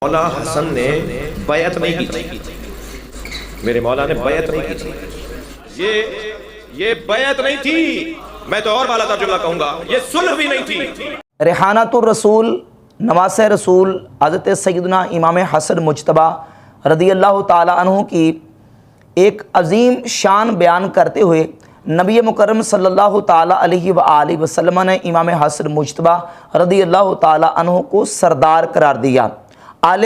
مولا حسن نے بیعت نہیں کی تھی، میرے مولا نے بیعت نہیں کی تھی، یہ بیعت نہیں تھی، میں تو اور بالا تر جملہ کہوں گا، یہ صلح بھی نہیں تھی۔ ریحانۃ الرسول، نواس رسول حضرت سیدنا امام حسن مجتبیٰ رضی اللہ تعالی عنہ کی ایک عظیم شان بیان کرتے ہوئے نبی مکرم صلی اللہ تعالی علیہ وآلہ وسلم نے امام حسن مجتبیٰ رضی اللہ تعالی عنہ کو سردار قرار دیا۔ اہل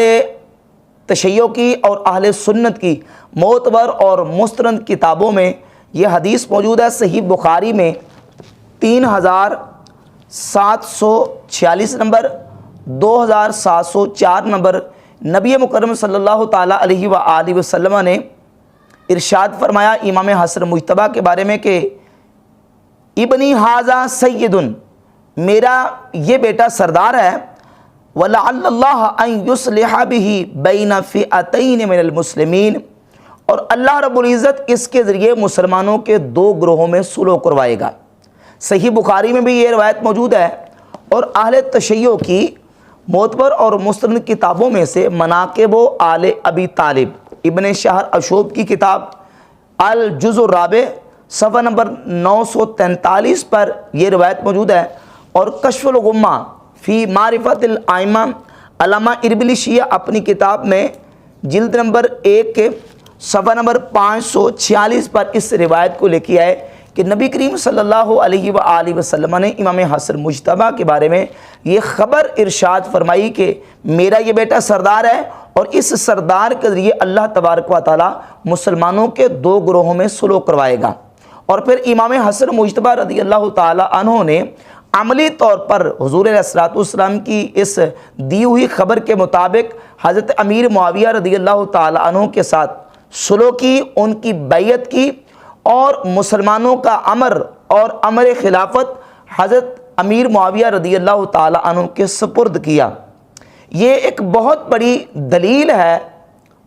تشیع کی اور اہل سنت کی معتبر اور مستند کتابوں میں یہ حدیث موجود ہے۔ صحیح بخاری میں 3746 نمبر، 2704 نمبر، نبی مکرم صلی اللہ تعالیٰ علیہ وآلہ وسلم نے ارشاد فرمایا امام حسن مجتبیٰ کے بارے میں کہ ابنی ھذا سید، میرا یہ بیٹا سردار ہے، وَلَعَلَّ اللَّهَ أَن يُصْلِحَ بِهِ بَيْنَ فِئَتَيْنِ مِنَ الْمُسْلِمِينَ، اور اللہ رب العزت اس کے ذریعے مسلمانوں کے دو گروہوں میں صلح کروائے گا۔ صحیح بخاری میں بھی یہ روایت موجود ہے، اور اہل تشیع کی معتبر اور مستند کتابوں میں سے مناقب و آل ابی طالب، ابن شہر اشوب کی کتاب الجزء الرابع صفحہ نمبر 943 پر یہ روایت موجود ہے، اور کشف الغمہ فی معرفت الائمہ، علامہ اربلی شیعہ اپنی کتاب میں جلد نمبر 1 کے صفحہ نمبر 546 پر اس روایت کو لکھی ہے کہ نبی کریم صلی اللہ علیہ وآلہ وسلم نے امام حسن مجتبیٰ کے بارے میں یہ خبر ارشاد فرمائی کہ میرا یہ بیٹا سردار ہے، اور اس سردار کے ذریعے اللہ تبارک و تعالی مسلمانوں کے دو گروہوں میں صلح کروائے گا۔ اور پھر امام حسن مجتبیٰ رضی اللہ تعالی عنہ نے عملی طور پر حضور علیہ السلام کی اس دی ہوئی خبر کے مطابق حضرت امیر معاویہ رضی اللہ تعالی عنہ کے ساتھ صلح کی، ان کی بیعت کی، اور مسلمانوں کا امر اور امر خلافت حضرت امیر معاویہ رضی اللہ تعالی عنہ کے سپرد کیا۔ یہ ایک بہت بڑی دلیل ہے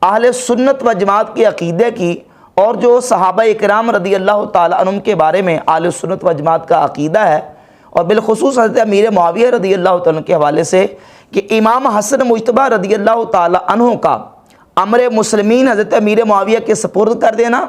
اہل سنت و جماعت کے عقیدے کی، اور جو صحابہ اکرام رضی اللہ تعالی عنہ کے بارے میں اہل سنت و جماعت کا عقیدہ ہے، اور بالخصوص حضرت امیر معاویہ رضی اللہ تعالی عنہ کے حوالے سے کہ امام حسن مجتبیٰ رضی اللہ تعالی عنہ کا امر مسلمین حضرت امیر معاویہ کے سپرد کر دینا،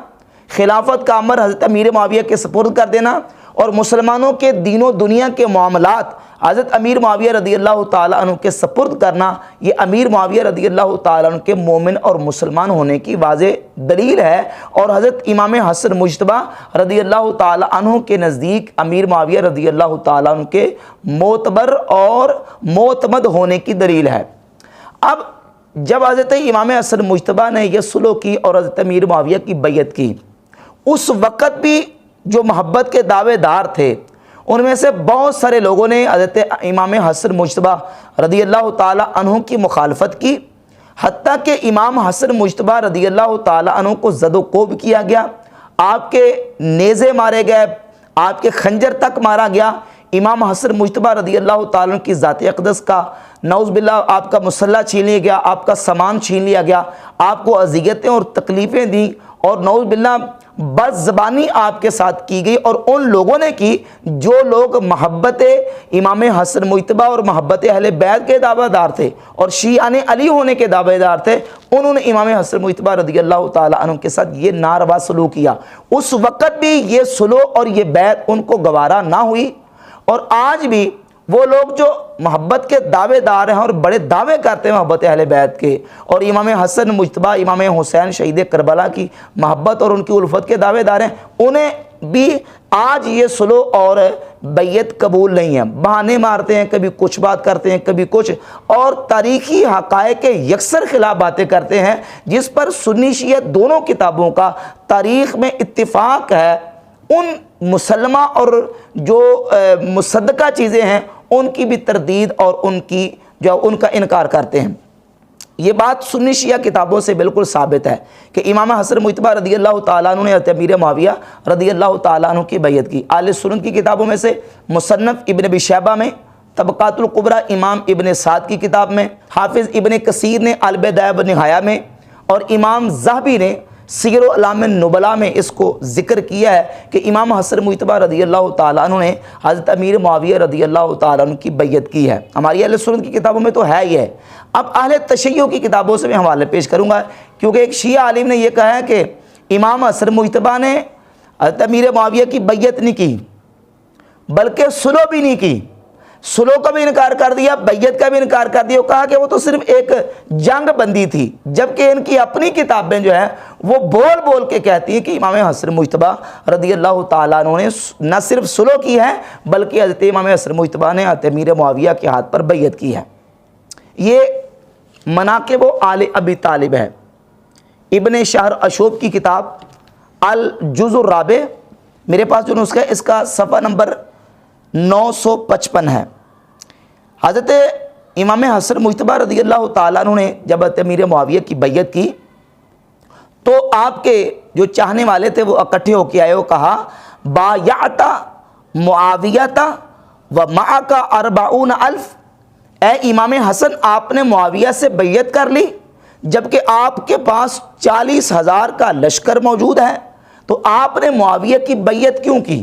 خلافت کا امر حضرت امیر معاویہ کے سپرد کر دینا، اور مسلمانوں کے دین و دنیا کے معاملات حضرت امیر معاویہ رضی اللہ تعالی عنہ کے سپرد کرنا، یہ امیر معاویہ رضی اللہ تعالی عنہ کے مومن اور مسلمان ہونے کی واضح دلیل ہے۔ اور حضرت امام حسن مجتبیٰ رضی اللہ تعالی عنہ کے نزدیک امیر معاویہ رضی اللہ تعالی عنہ کے معتبر اور معتمد ہونے کی دلیل ہے۔ اب جب حضرت امام حسن مجتبیٰ نے یہ صلح کی اور حضرت امیر معاویہ کی بیعت کی، اس وقت بھی جو محبت کے دعوے دار تھے ان میں سے بہت سارے لوگوں نے حضرت امام حسن مجتبیٰ رضی اللہ تعالی عنہ کی مخالفت کی، حتیٰ کہ امام حسن مجتبیٰ رضی اللہ تعالی عنہ کو زد و کوب کیا گیا، آپ کے نیزے مارے گئے، آپ کے خنجر تک مارا گیا۔ امام حسن مجتبیٰ رضی اللہ تعالیٰ عنہ کی ذات اقدس کا نعوذ باللہ آپ کا مسلح چھین لیا گیا، آپ کا سامان چھین لیا گیا، آپ کو اذیتیں اور تکلیفیں دیں، اور نعوذ باللہ بد زبانی آپ کے ساتھ کی گئی، اور ان لوگوں نے کی جو لوگ محبت امام حسن مجتبیٰ اور محبت اہل بیت کے دعوے دار تھے اور شیعان علی ہونے کے دعوے دار تھے، انہوں نے امام حسن مجتبیٰ رضی اللہ تعالی عنہ کے ساتھ یہ ناروا سلوک کیا۔ اس وقت بھی یہ صلح اور یہ بیعت ان کو گوارا نہ ہوئی، اور آج بھی وہ لوگ جو محبت کے دعوے دار ہیں اور بڑے دعوے کرتے ہیں محبت اہل بیت کے، اور امام حسن مجتبیٰ امام حسین شہید کربلا کی محبت اور ان کی الفت کے دعوے دار ہیں، انہیں بھی آج یہ صلح اور بیعت قبول نہیں ہے۔ بہانے مارتے ہیں، کبھی کچھ بات کرتے ہیں، کبھی کچھ، اور تاریخی حقائق کے یکسر خلاف باتیں کرتے ہیں، جس پر سنی شیعہ دونوں کتابوں کا تاریخ میں اتفاق ہے۔ ان مسلمہ اور جو مصدقہ چیزیں ہیں ان کی بھی تردید اور ان کا انکار کرتے ہیں۔ یہ بات سنی شیعہ کتابوں سے بالکل ثابت ہے کہ امام حسن مجتبیٰ رضی اللہ تعالیٰ عنہ نے حضرت امیر معاویہ رضی اللہ تعالیٰ عنہ کی بیعت کی۔ اہل سنت کی کتابوں میں سے مصنف ابن ابی شیبہ میں، طبقات الکبریٰ امام ابن سعد کی کتاب میں، حافظ ابن کثیر نے البدایہ والنہایہ میں، اور امام ذہبی نے سیر و اعلام نبلا میں اس کو ذکر کیا ہے کہ امام حسن مجتبیٰ رضی اللہ تعالیٰ عنہ نے حضرت امیر معاویہ رضی اللہ تعالیٰ عنہ کی بیعت کی ہے۔ ہماری اہل سنت کی کتابوں میں تو ہے ہی ہے۔ اب اہل تشیع کی کتابوں سے میں حوالے پیش کروں گا، کیونکہ ایک شیعہ عالم نے یہ کہا ہے کہ امام حسن مجتبیٰ نے حضرت امیر معاویہ کی بیعت نہیں کی، بلکہ صلح بھی نہیں کی، صلح کا بھی انکار کر دیا، بیعت کا بھی انکار کر دیا، کہا کہ وہ تو صرف ایک جنگ بندی تھی، جبکہ ان کی اپنی کتابیں جو ہیں وہ بول بول کے کہتی ہیں کہ امام حسن مجتبیٰ رضی اللہ تعالیٰ عنہ نے نہ صرف صلح کی ہے بلکہ حضرت امام حسن مجتبیٰ نے حضرت امیر معاویہ کے ہاتھ پر بیعت کی ہے۔ یہ مناقب آل ابی طالب ہے، ابن شہر اشوب کی کتاب الجزء الرابع، میرے پاس جو نسخہ ہے اس کا صفحہ نمبر 955 ہے۔ حضرت امام حسن مجتبیٰ رضی اللہ تعالیٰ عنہ نے جب حضرت امیر معاویہ کی بیعت کی تو آپ کے جو چاہنے والے تھے وہ اکٹھے ہو کے آئے، وہ کہا بایعت معاویۃ و معک 40,000، اے امام حسن آپ نے معاویہ سے بیعت کر لی جبکہ آپ کے پاس 40,000 کا لشکر موجود ہے، تو آپ نے معاویہ کی بیعت کیوں کی؟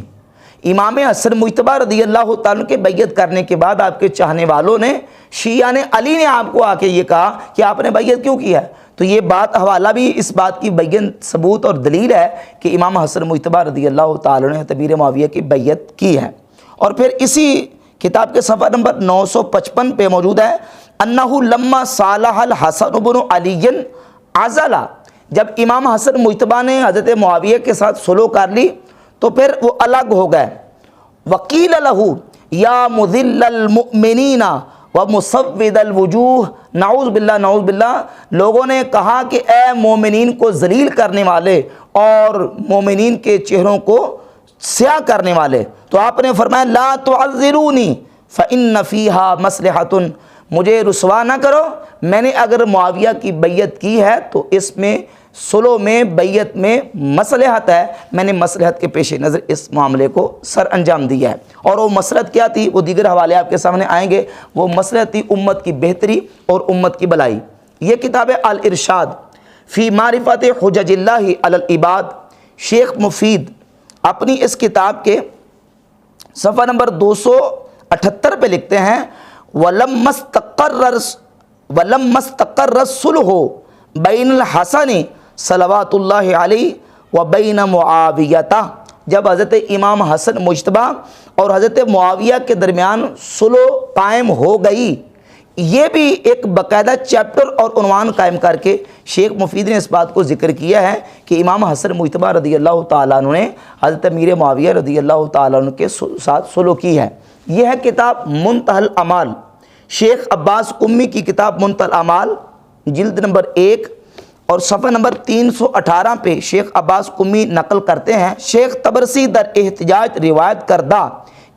امام حسن مجتبیٰ رضی اللہ تعالیٰ کے بیعت کرنے کے بعد آپ کے چاہنے والوں نے، شیعہ نے، علی نے آپ کو آ کے یہ کہا کہ آپ نے بیعت کیوں کی ہے؟ تو یہ بات حوالہ بھی اس بات کی بین ثبوت اور دلیل ہے کہ امام حسن مجتبیٰ رضی اللہ تعالیٰ نے امیر معاویہ کی بیعت کی ہے۔ اور پھر اسی کتاب کے صفحہ نمبر 955 پہ موجود ہے انہ لما صالح الحسن بن علی عزلا، جب امام حسن مجتبیٰ نے حضرت معاویہ کے ساتھ صلح کر لی تو پھر وہ الگ ہو گئے۔ وقیل لہ یا مذل المؤمنین ومسود الوجوہ، نعوذ باللہ نعوذ باللہ، لوگوں نے کہا کہ اے مومنین کو ذلیل کرنے والے اور مومنین کے چہروں کو سیاہ کرنے والے، تو آپ نے فرمایا لا تعذرونی فإن فیہا مصلحۃ، مجھے رسوا نہ کرو، میں نے اگر معاویہ کی بیعت کی ہے تو اس میں صلح میں بیعت میں مصلحت ہے، میں نے مصلحت کے پیش نظر اس معاملے کو سر انجام دیا ہے۔ اور وہ مصلحت کیا تھی وہ دیگر حوالے آپ کے سامنے آئیں گے۔ وہ مصلحت تھی امت کی بہتری اور امت کی بلائی۔ یہ کتاب ہے الارشاد فی معرفت حجج اللہ علی العباد، شیخ مفید اپنی اس کتاب کے صفحہ نمبر 278 پہ لکھتے ہیں وَلَمَّا اسْتَقَرَّ الصُّلْحُ بین الحسن صلوات اللہ علیہ و بین معاویہ، جب حضرت امام حسن مجتبیٰ اور حضرت معاویہ کے درمیان صلح قائم ہو گئی، یہ بھی ایک باقاعدہ چیپٹر اور عنوان قائم کر کے شیخ مفید نے اس بات کو ذکر کیا ہے کہ امام حسن مجتبیٰ رضی اللہ تعالیٰ عنہ نے حضرت امیر معاویہ رضی اللہ تعالیٰ عنہ کے ساتھ صلح کی ہے۔ یہ ہے کتاب منتہی الاعمال، شیخ عباس قمی کی کتاب منتہی الاعمال، جلد نمبر 1 اور صفحہ نمبر 318 پہ شیخ عباس قمی نقل کرتے ہیں شیخ طبرسی در احتجاج روایت کردہ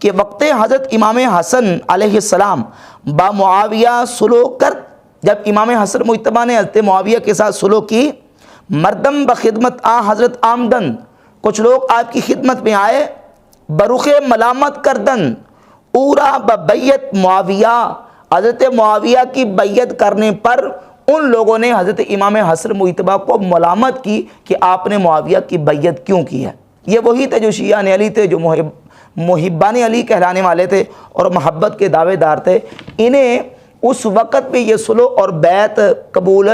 کہ وقت حضرت امام حسن علیہ السلام با معاویہ صلح کر، جب امام حسن مجتبیٰ نے حضرت معاویہ کے ساتھ صلح کی، مردم بخدمت حضرت آمدن، کچھ لوگ آپ کی خدمت میں آئے، برخ ملامت کردن، اورا ببیت معاویہ، حضرت معاویہ کی بیعت کرنے پر ان لوگوں نے حضرت امام حسن مجتبیٰ کو ملامت کی کہ آپ نے معاویہ کی بیعت کیوں کی ہے۔ یہ وہی تھے جو شیعہ علی تھے، جو محبان علی کہلانے والے تھے اور محبت کے دعوے دار تھے۔ انہیں اس وقت بھی یہ صلح اور بیعت قبول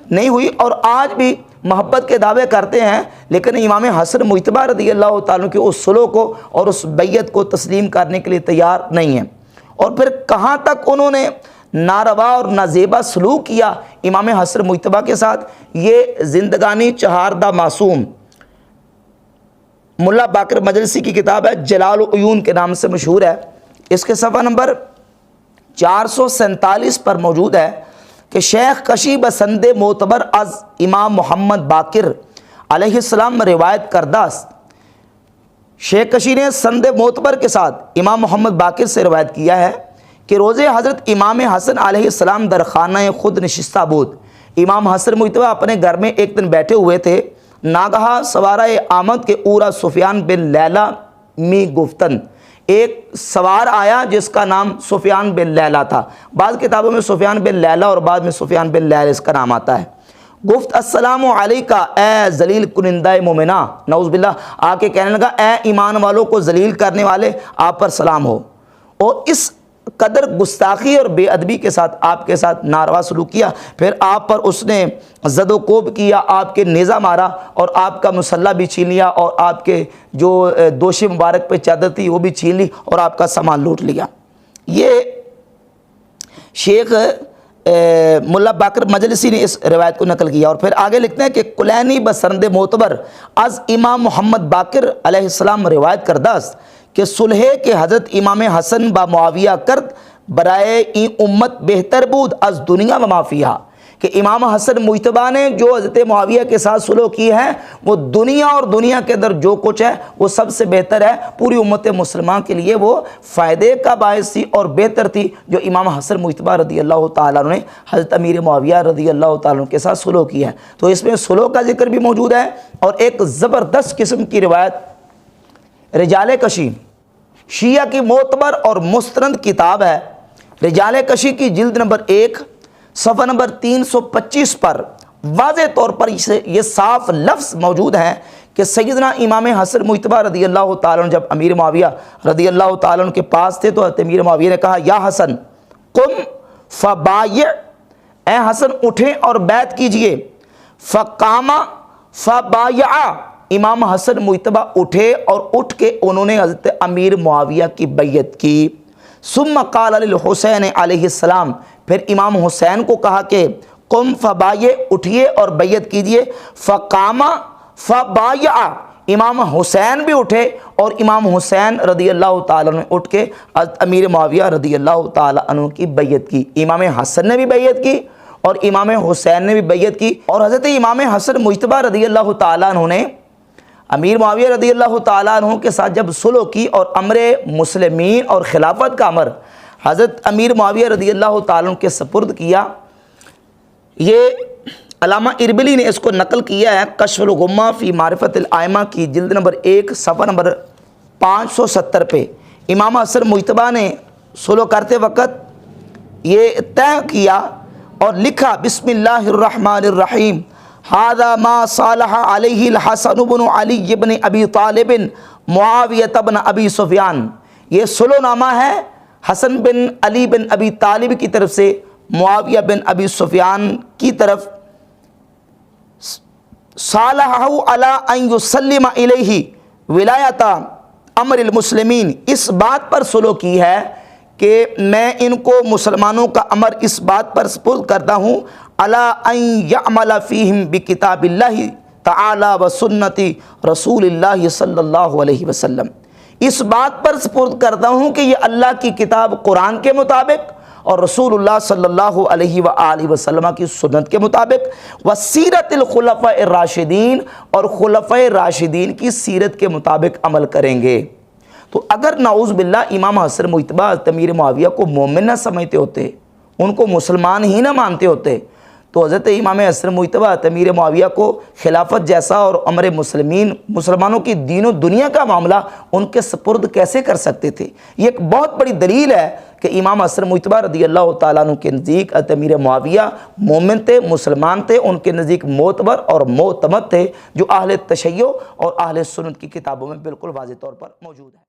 نہیں ہوئی اور آج بھی محبت کے دعوے کرتے ہیں، لیکن امام حسن مجتبیٰ رضی اللہ تعالیٰ کی اس صلح کو اور اس بیعت کو تسلیم کرنے کے لیے تیار نہیں ہیں۔ اور پھر کہاں تک انہوں نے ناروا اور نازیبا سلوک کیا امام حسن مجتبیٰ کے ساتھ، یہ زندگانی چہاردہ معصوم ملا باقر مجلسی کی کتاب ہے، جلال العیون کے نام سے مشہور ہے۔ اس کے صفحہ نمبر 447 پر موجود ہے کہ شیخ کشی بسند معتبر از امام محمد باقر علیہ السلام روایت کردہ است۔ شیخ کشی نے سند معتبر کے ساتھ امام محمد باقر سے روایت کیا ہے کہ روز حضرت امام حسن علیہ السلام در خانہ خود نشستہ بود، امام حسن مجتبیٰ اپنے گھر میں ایک دن بیٹھے ہوئے تھے، ناگہا سوارہ آمد کے اورا سفیان بن لیلہ می گفتن، ایک سوار آیا جس کا نام سفیان بن لیلہ تھا، بعض کتابوں میں سفیان بن لیلہ اور بعض میں سفیان بن لیلہ اس کا نام آتا ہے۔ گفت السلام علیکہ اے ذلیل کنندہ مومنہ، نعوذ باللہ، آ کے کہنے لگا اے ایمان والوں کو ذلیل کرنے والے آپ پر سلام ہو، اور اس قدر گستاخی اور بے ادبی کے ساتھ آپ کے ساتھ ناروا سلوک کیا۔ پھر آپ پر اس نے زد و کوب کیا، آپ کے نیزہ مارا اور آپ کا مسلح بھی چھین لیا، اور آپ کے جو دوش مبارک پہ چادر تھی وہ بھی چھین لی اور آپ کا سامان لوٹ لیا۔ یہ شیخ ملا باقر مجلسی نے اس روایت کو نقل کیا، اور پھر آگے لکھتے ہیں کہ کلینی بسرند معتبر از امام محمد باقر علیہ السلام روایت کردہ است کہ صلح کے حضرت امام حسن با معاویہ کرد برائے این امت بہتر بود از دنیا و ما فیہا، کہ امام حسن مجتبیٰ نے جو حضرت معاویہ کے ساتھ صلح کی ہے وہ دنیا اور دنیا کے اندر جو کچھ ہے وہ سب سے بہتر ہے، پوری امت مسلمان کے لیے وہ فائدے کا باعث تھی اور بہتر تھی جو امام حسن مجتبیٰ رضی اللہ تعالیٰ عنہ نے حضرت امیر معاویہ رضی اللہ تعالیٰ عنہ کے ساتھ صلح کی ہے۔ تو اس میں صلح کا ذکر بھی موجود ہے، اور ایک زبردست قسم کی روایت رجال کشی، شیعہ کی معتبر اور مستند کتاب ہے رجال کشی کی جلد نمبر 1 صفحہ نمبر 325 پر واضح طور پر یہ صاف لفظ موجود ہیں کہ سیدنا امام حسن مجتبیٰ رضی اللہ تعالیٰ عنہ جب امیر معاویہ رضی اللہ تعالیٰ عنہ کے پاس تھے تو حضرت امیر معاویہ نے کہا یا حسن قم فبایع، اے حسن اٹھیں اور بیعت کیجئے، فقام فبایع، امام حسن مجتبیٰ اٹھے اور اٹھ کے انہوں نے حضرت امیر معاویہ کی بیعت کی۔ ثم قال للحسین علیہ السلام، پھر امام حسین کو کہا کہ قم فبایع، اٹھیے اور بیعت کیجئے، فقام فبایع، امام حسین بھی اٹھے اور امام حسین رضی اللہ تعالیٰ عنہ اٹھ کے حضرت امیر معاویہ رضی اللہ تعالیٰ عنہ کی بیعت کی۔ امام حسن نے بھی بیعت کی اور امام حسین نے بھی بیعت کی، اور حضرت امام حسن مجتبیٰ رضی اللہ تعالیٰ عنہ نے امیر معاویہ رضی اللہ تعالیٰ عنہ کے ساتھ جب صلح کی اور امر مسلمین اور خلافت کا امر حضرت امیر معاویہ رضی اللہ تعالیٰ عنہ کے سپرد کیا، یہ علامہ اربلی نے اس کو نقل کیا ہے کشف الغمہ فی معرفت الائمہ کی جلد نمبر 1 صفحہ نمبر 570 پہ۔ امام حسن مجتبیٰ نے صلح کرتے وقت یہ طے کیا اور لکھا بسم اللہ الرحمن الرحیم ھذا ما صالح علیہ الحسن بن علی بن ابی طالب معاویہ بن ابی سفیان، یہ صلح نامہ ہے حسن بن علی بن ابی طالب کی طرف سے معاویہ بن ابی سفیان کی طرف، صالحہ علی ان یسلم الیہ ولایت امر المسلمین، اس بات پر صلح کی ہے کہ میں ان کو مسلمانوں کا امر اس بات پر سپرد کرتا ہوں علی ان یعمل فیہم بکتاب اللہ تعالی و سنت رسول اللہ صلی اللہ علیہ وسلم، اس بات پر سپرد کرتا ہوں کہ یہ اللہ کی کتاب قرآن کے مطابق اور رسول اللہ صلی اللہ علیہ وآلہ وسلم کی سنت کے مطابق وسیرت الخلفاء الراشدین، اور خلفاء راشدین کی سیرت کے مطابق عمل کریں گے۔ تو اگر نعوذ باللہ امام حسن مجتبیٰ امیر معاویہ کو مومن نہ سمجھتے ہوتے، ان کو مسلمان ہی نہ مانتے ہوتے، تو حضرت امام حسن مجتبیٰ امیر معاویہ کو خلافت جیسا اور امر مسلمانوں کی دین و دنیا کا معاملہ ان کے سپرد کیسے کر سکتے تھے؟ یہ ایک بہت بڑی دلیل ہے کہ امام حسن مجتبیٰ رضی اللہ تعالیٰ عنہ کے نزدیک امیر معاویہ مومن تھے، مسلمان تھے، ان کے نزدیک معتبر اور معتمد تھے، جو اہل تشیع اور اہل سنت کی کتابوں میں بالکل واضح طور پر موجود ہے۔